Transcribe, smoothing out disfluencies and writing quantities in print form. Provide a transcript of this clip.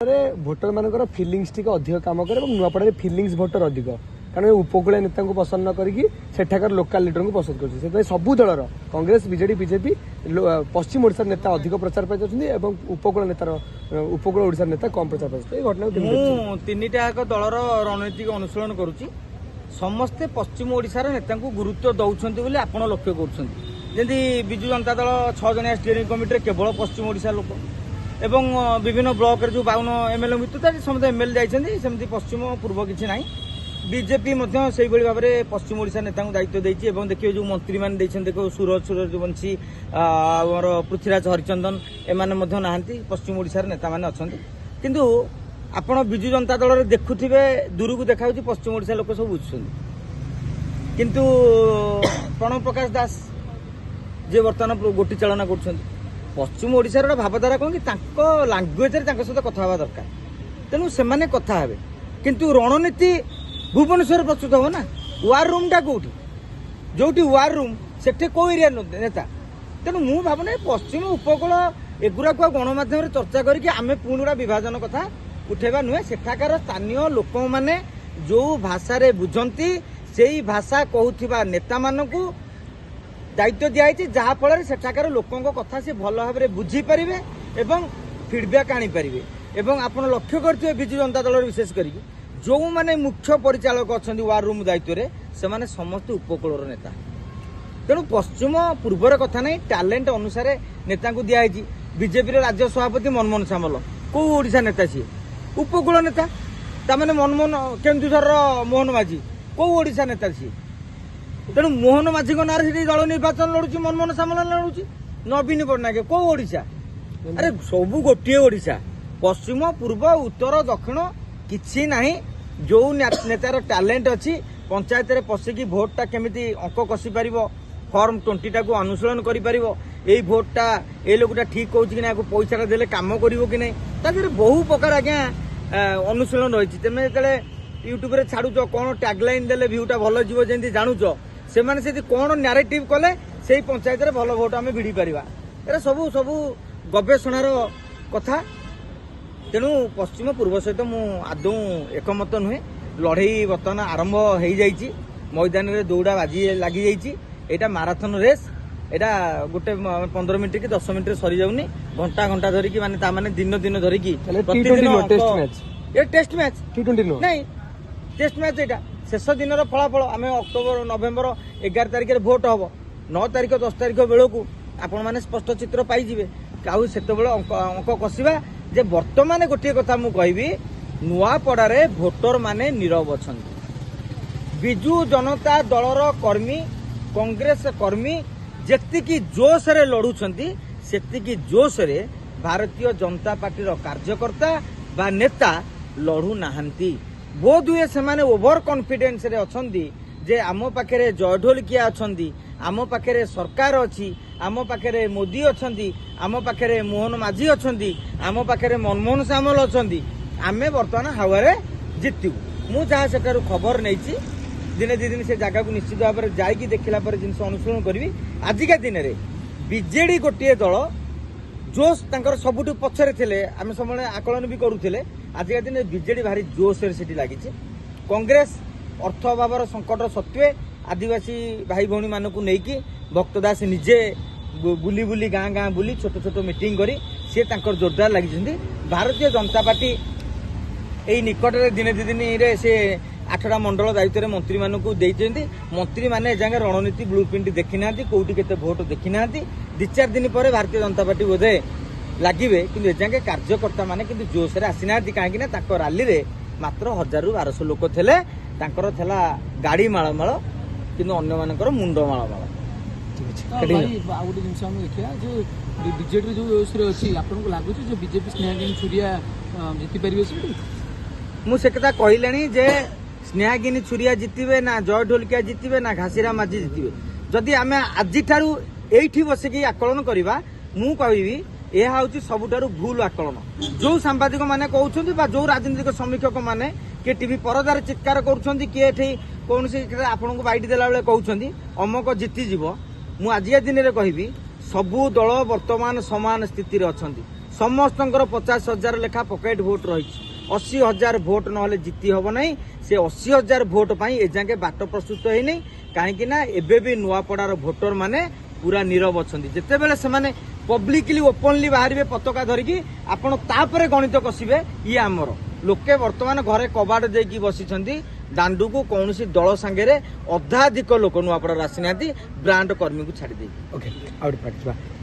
voter मान fillings T अधिक काम करे नुआपड़ा फिलिंग्स भोटर अधिक कारण उपकूल नेता को पसंद न करठाकर लोकाल लीडर को पसंद कर सबू दलर कांग्रेस बीजेडी बीजेपी पश्चिम ओडिशा नेता अधिक प्रचार पाई उपकूल नेतार उपकूल ओडिशा नेता कम प्रचार पाई घटना तीन टाक दलर रणनीति अनुसरण करुच्ची समस्ते पश्चिम ओडिशार नेता को गुरुत्व दौरान आप लक्ष्य करते विजु जनता दल 6 जणिया स्टीयरिंग कमिटी केवल पश्चिम ओडिशा लोक एवं विभिन्न ब्लॉक जो 52 एमएलए मृत्यु समस्त एमएलए जाइछन्ती सेमती पश्चिम पूर्व किछि नाही बीजेपी से भाव में पश्चिम ओडिशा नेता दायित्व देती देखिए जो मंत्री मैंने देखो सूरजवंशी पृथ्वीराज हरिचंदन एमाने नहांती पश्चिम ओडिशा नेता मैंने अच्छा किंतु आपण विजु जनता दल देखुवे दूर को देखा पश्चिम ओडिशा लोक सब बुझुं किंतु प्रणव प्रकाश दास जे बर्तमान गोटी चालना कर पश्चिम ओडिशार भावधारा कौन कि लांगुएज सहित कथा हवा दरकार तेणु से कथा हे किंतु रणनीति भुवनेश्वर प्रस्तुत हो ना वार रूम टा कौटी जो वार रूम से कौ एरिया नेता तेणु मु भावना पश्चिम उपकूल एगुरा को गणमाध्यम चर्चा करके आम पुणी गुड़ा विभाजन कथा उठेबा नुहे सेठाकार स्थानीय लोक मैंने जो भाषा बुझंती से भाषा कहूथिबा नेता मानकू दायित्व दिखाई जहाँफल सेठाकार लोकों कथा से भल भाव में बुझीपारे और फिडबैक आनीपारे और आप लक्ष्य करेंगे विजु जनता दल विशेष कर जो माने मुख्य परिचालक अच्छा वार रूम दायित्व से समस्त उपकूल नेता तेणु पश्चिम पूर्वर कथा नहीं टैलेंट अनुसार नेता को दिखाई बीजेपी राज्य सभापति मनमोहन सामल कौ ओडिशा नेता सी उपकूल नेता ताने मनमोहन केन्दुझर मोहन माझी कौ ओडिशा नेता सी तेणु मोहन माझी ना दल निर्वाचन लड़ुची मनमोहन सामल लड़ुची नवीन पट्टनायक कौ ओडिशा अरे सबू गोटे ओडिशा पश्चिम पूर्व उत्तर दक्षिण किसी नाही जो नेतार टैलेंट अच्छी पंचायत रे पशिकी भोटा केमिति अंक कसी पारिबो फॉर्म 20 टा को अनुसरण करि पारिबो एई भोटा ए लोकटा ठीक कहउछि कि ना पैसा देले काम करिवो कि नै ताकरे बहु प्रकार आज्ञा अनुसरण रहिछि तेमे जेतले यूट्यूब रे छाडुचो कोन टैगलाइन देले व्यूटा भलो जीवो जेंति जानुचो से माने सेति कोन नैरेटिव कले सेई पंचायत रे भलो भोट आमे भिडी पारिबा एरा सबु सबु गवेषणार कथा तेणु पश्चिम पूर्व सहित मु आदौ एकमत नुहे लड़ई बर्तमान आरंभ हो जाइए मैदान में दौड़ा बाजी लगी जाइए माराथन रेस एटा गोटे 15 मिनिट कि 10 मिनिट सरी जाऊनी घंटा घंटा धरिकी माने दिन दिन धरिकी टेस्ट मैच T20 नहीं टेस्ट मैच एटा शेष दिन फलाफल आम अक्टोबर नवेम्बर 11 तारिख भोट हम 9 तारिख 10 तारिख बेलू आपण मैंने स्पष्ट चित्र पाइबे से अंक कसवा जे वर्तमान गोटे कथा मु कहबी नुआपड़ारे भोटर माने नीरव अछंती विजु जनता दलर कर्मी कांग्रेस कर्मी जेतिकी जोश रे लड़ुछंती सेतिकी जोश रे भारतीय जनता पार्टी कार्यकर्ता बा नेता लड़ू नाहंती बोध हुए से माने ओवर कॉन्फिडेंस रे अछंती जे आम पाखे जय ढोलकिया अछंती आम पाखे सरकार अच्छी आम पाखे मोदी अछंती आम पाखे मोहन माझी अछंती आम पाखे मनमोहन सामल अछंती आमे वर्तमान हावारे जितबू मु जहाँ सेठारु खबर नहीं दिने दी दिन से जगह को निश्चित भाव में जाइकी देखला पर जिनस अनुसरण करी आजिका दिन में बीजेडी गोटे दल जोश तांकर सबुठु पछरे थिले आमे समय आकलन भी करूथिले आजिका दिन बीजेडी भारी जोश रे सेठी लागी कांग्रेस अर्थ अभाव संकट सत्वे आदिवासी भाई भौणी मानकु नेकी भक्तदास निजे बुली बुली गाँ गाँ बुली छोट छोट मीटिंग करी सी तांकर जोरदार लगी भारतीय जनता पार्टी यही निकट में दिने दी दिन रे से 8टा मंडल दायित्व में मंत्री मानकु देइछन्ती मंत्री माने एजांगे रणनीति ब्लूप्रिंट देखि नांती कोउटी केते भोट देखि नांती 2-4 दिन पर भारतीय जनता पार्टी बोधे लागिबे किंतु एजांगे कार्यकर्ता माने किंतु जोश रे आसी नांती काहेकि ना ताको रैली रे मात्र 1000 ରୁ 1200 लोक थिले तांकर थला गाड़ी माळमाळ किंतु अन्य मानकर मुंड माळमाळ गोटे जिन देखा जो बीजेडी जो अच्छी आपको लगुच जो बीजेपी स्नेहागिनी छुरिया जीति पारे मुझे कथा कहले जे स्नेहागिनी छुरिया जितबे ना जय ढोलकिया जितबे ना घासीराम माझी जितबे जदि आम आज ये बसिकी आकलन करवा मु कहबी यह हूँ सबुठारु भूल आकलन जो सांबादिक मैंने कहते जो राजनीतिक समीक्षक मैंने किए टीवी परदार चित्कार कर किए कौन आपन को बैठी देला बेले कहते अमक जीतिजीव मु आजिया दिन में कहबी सबू दल वर्तमान समान स्थिति अच्छा ସମସ୍ତଙ୍କର 50,000 ଲେଖା ପକେଟ୍ ଭୋଟ ରହିଛି 80,000 ଭୋଟ ନହେଲେ ଜିତି ହବ ନାହିଁ ସେ 80,000 ଭୋଟ ପାଇଁ ଏଯାକେ ବାଟ ପ୍ରସ୍ତୁତ ହେଇନି କାହିଁକି ନା ଏବେ ବି ନୂଆପଡ଼ାର ଭୋଟର ମାନେ ପୁରା ନିରବ ଅଛନ୍ତି ଯେତେବେଳେ ସେମାନେ ପବ୍ଲିକଲି ଓପନଲି ବାହାରିବେ ପତାକା ଧରିକି ଆପଣ ତାପରେ ଗଣିତ କଷିବେ ଇଏ ଆମର ଲୋକେ ବର୍ତ୍ତମାନ ଘରେ କବାଟ ଦେଇକି ବସିଛନ୍ତି ଦାଣ୍ଡକୁ କୌଣସି ଦଳ ସାଙ୍ଗରେ ଅଧାଧିକ ଲୋକ ନୂଆପଡ଼ାରୁ ଆସିନାହାନ୍ତି ବ୍ରାଣ୍ଡ କର୍ମୀକୁ ଛାଡ଼ି ଦେଇକି ଓକେ ଆଉ ଗୋଟେ ପାର୍ଟି